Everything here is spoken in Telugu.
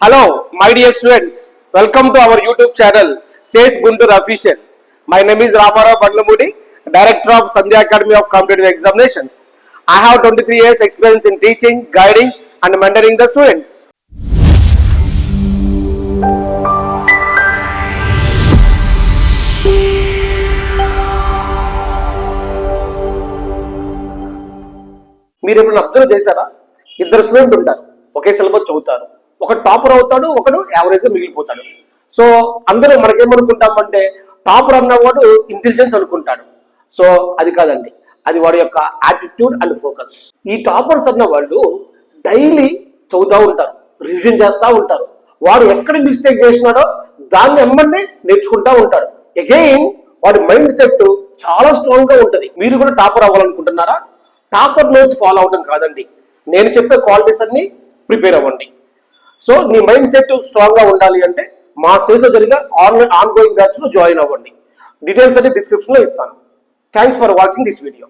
Hello, my dear students. Welcome to our YouTube channel, Says Guntur Official. My name is Ramarao Bandlamudi, Director of Sandhya Academy of Competitive Examinations. I have 23 years experience in teaching, guiding, and mentoring the students. మీరు ఎప్పుడు అబ్జర్వ్ చేశారా? ఇద్దరు స్టూడెంట్ ఉంటారు, ఒకే సిలబస్ చదువుతారు. ఒక టాపర్ అవుతాడు, ఒకడు యావరేజ్ గా మిగిలిపోతాడు. సో అందరూ మనకేమనుకుంటామంటే టాపర్ అన్నవాడు ఇంటెలిజెన్స్ అనుకుంటాడు. సో అది కాదండి, అది వాడి యొక్క యాటిట్యూడ్ అండ్ ఫోకస్. ఈ టాపర్స్ అన్న వాళ్ళు డైలీ చదువుతూ ఉంటారు, రివిజన్ చేస్తూ ఉంటారు. వాడు ఎక్కడ మిస్టేక్ చేసినాడో దాన్ని ఎమ్మంటే నేర్చుకుంటా ఉంటాడు. అగైన్ వాడి మైండ్ సెట్ చాలా స్ట్రాంగ్ గా ఉంటది. మీరు కూడా టాపర్ అవ్వాలనుకుంటున్నారా? టాపర్ నోట్స్ ఫాలో అవడం కాదండి, నేను చెప్పే క్వాలిటీస్ అన్ని ప్రిపేర్ అవ్వండి. సో నీ మైండ్ సెట్ స్ట్రాంగ్ గా ఉండాలి అంటే మా సేజ్ లో జరిగే ఆన్ గోయింగ్ బ్యాచ్ లో జాయిన్ అవ్వండి. డీటెయిల్స్ అన్ని డిస్క్రిప్షన్ లో ఇస్తాను. Thanks for watching this video.